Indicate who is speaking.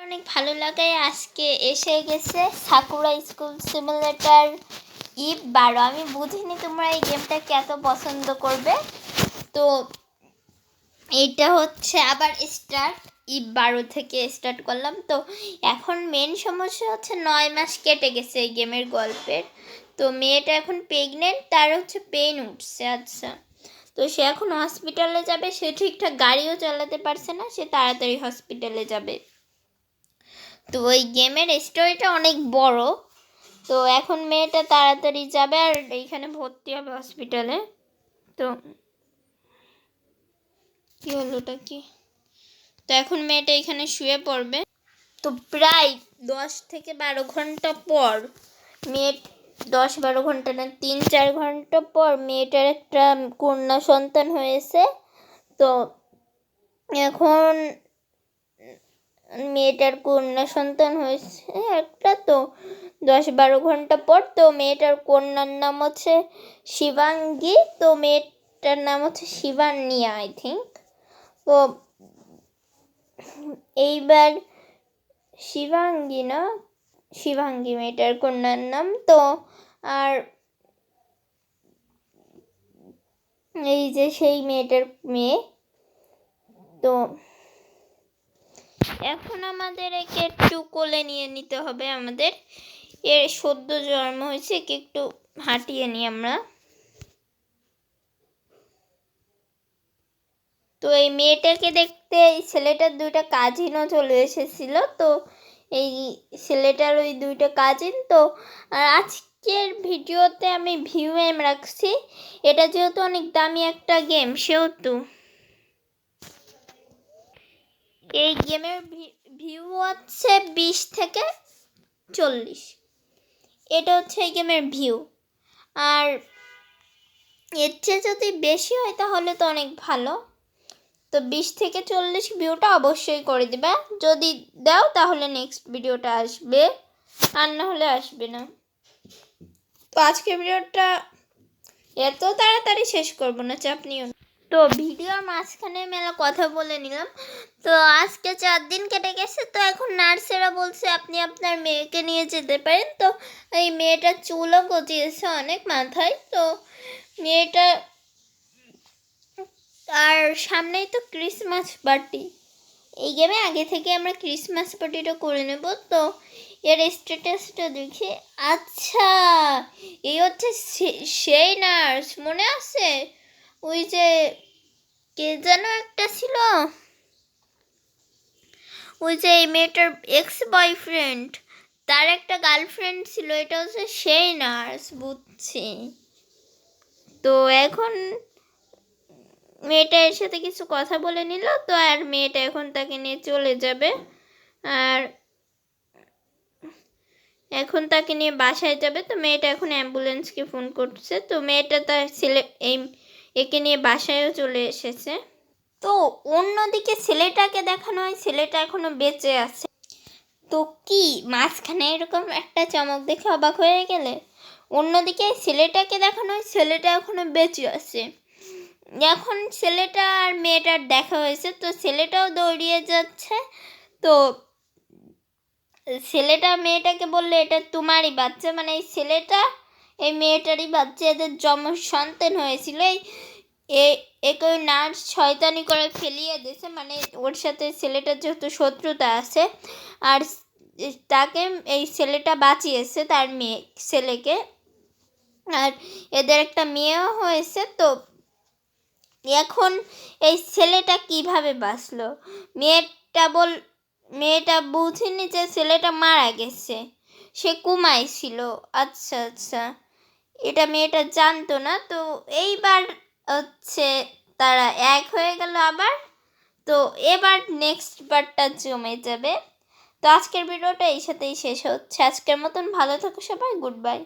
Speaker 1: অনেক ভালো লাগায় আজকে এসে গেছে সাকুরা স্কুল সিমুলেটর ইভ 12। আমি বুঝিনি তোমরা এই গেমটাকে এত পছন্দ করবে। তো এইটা হচ্ছে আবার স্টার্ট ইভ 12 থেকে স্টার্ট করলাম। তো এখন মেন সমস্যা হচ্ছে 9 মাস কেটে গেছে এই গেমের গল্পের। তো মেয়েটা এখন প্রেগনেন্ট, তার হচ্ছে পেন উঠছে। আচ্ছা, তো সে এখন হসপিটালে যাবে। সে ঠিকঠাক গাড়িও চালাতে পারছে না, সে তাড়াতাড়ি হসপিটালে যাবে। তো ওই গেমের স্টোরিটা অনেক বড়। তো এখন মেয়েটা তাড়াতাড়ি যাবে আর এইখানে ভর্তি হবে হসপিটালে। তো কি হলো ওটা কি? তো এখন মেয়েটা এখানে শুয়ে পড়বে। তো প্রায় 10 থেকে 12 ঘন্টা পর মেয়ে 10-12 ঘন্টা না 3-4 ঘন্টা পর মেয়েটার একটা কন্যা সন্তান হয়েছে। তো এখন মেয়েটার কন্যা সন্তান হয়েছে একটা। তো 10-12 ঘন্টা পর তো মেয়েটার কন্যার নাম হচ্ছে শিবাঙ্গী। তো মেয়েটার নাম হচ্ছে শিবানিয়া আই থিঙ্ক। তো এইবার শিবাঙ্গী মেয়েটার কন্যার নাম। তো আর এই যে সেই মেয়েটার মেয়ে। তো এখন আমাদের একে একটু কোলে নিয়ে নিতে হবে। আমাদের এর সদ্য জন্ম হয়েছে, একে একটু হাঁটিয়ে নিই আমরা। তো এই মেয়েটাকে দেখতে এই ছেলেটার 2টা কাজিনও চলে এসেছিল। তো এই ছেলেটার ওই 2টা কাজিন। তো আর আজকের ভিডিওতে আমি ভিউ এম রাখছি, এটা যেহেতু অনেক দামি একটা গেম সেহেতু এই গেমের ভিউ হচ্ছে 20 থেকে 40। এটা হচ্ছে এই গেমের ভিউ। আর এর চেয়ে যদি বেশি হয় তাহলে তো অনেক ভালো। তো 20 থেকে 40 ভিউটা অবশ্যই করে দিবে। যদি দাও তাহলে নেক্সট ভিডিওটা আসবে, আর না হলে আসবে না। তো আজকের ভিডিওটা এত তাড়াতাড়ি শেষ করবো না, চাপ নিও না। তো ভিডিওর মাঝখানে মেলা কথা বলে নিলাম। তো আজকে 4 দিন কেটে গেছে। তো এখন নার্সেরা বলছে আপনি আপনার মেয়েকে নিয়ে যেতে পারেন। তো এই মেয়েটার চুলও গজিয়েছে অনেক মাথায়। তো মেয়েটা আর সামনেই তো ক্রিসমাস পার্টি। এই গেমে আগে থেকে আমরা ক্রিসমাস পার্টিটা করে নেব। তো এর স্ট্যাটাসটা দেখি। আচ্ছা, এই হচ্ছে সেই নার্স, মনে আছে? ওই যে কে যেন একটা ছিল, ওই যে এই মেয়েটার এক্স বয়ফ্রেন্ড, তার একটা গার্লফ্রেন্ড ছিল, এটা হচ্ছে সেই নার্স, বুঝছি। তো এখন মেয়েটা এর সাথে কিছু কথা বলে নিল। তো আর মেয়েটা এখন তাকে নিয়ে চলে যাবে। আর এখন তাকে নিয়ে বাসায় যাবে। তো মেয়েটা এখন অ্যাম্বুলেন্সকে ফোন করছে। তো মেয়েটা তার একে নিয়ে বাসায়ও চলে এসেছে। তো অন্যদিকে ছেলেটাকে দেখানো হয়, ছেলেটা এখনো বেঁচে আছে। তো কি মাঝখানে এরকম একটা চমক দেখে অবাক হয়ে গেলে? অন্যদিকে ছেলেটাকে দেখানো হয়, ছেলেটা এখনো বেঁচে আছে। এখন ছেলেটা আর মেয়েটার দেখা হয়েছে। তো ছেলেটাও দৌড়িয়ে যাচ্ছে। তো ছেলেটা মেয়েটাকে বললে এটা তোমারই বাচ্চা, মানে এই ছেলেটা এই মেয়েটারই বাচ্চা, এদের সন্তান হয়েছিল। একে ওই নার্স শয়তানি করে ফেলিয়ে দিয়েছে, মানে ওর সাথে ছেলেটার যেহেতু শত্রুতা আছে, আর তাকে এই ছেলেটা বাঁচিয়েছে তার ছেলেকে। আর এদের একটা মেয়েও হয়েছে। তো এখন এই ছেলেটা কিভাবে বাঁচলো? মেয়েটা বুঝেনি যে ছেলেটা মারা গেছে, সে কোমায় ছিল। আচ্ছা আচ্ছা, এটা মেয়েটা জানতো না। তো এইবার হচ্ছে তারা এক হয়ে গেল আবার। তো এবার নেক্সট পার্টটা জমে যাবে। তো আজকের ভিডিওটা এই সাথেই শেষ হচ্ছে। আজকের মতন ভালো থাকো সবাই, গুড বাই।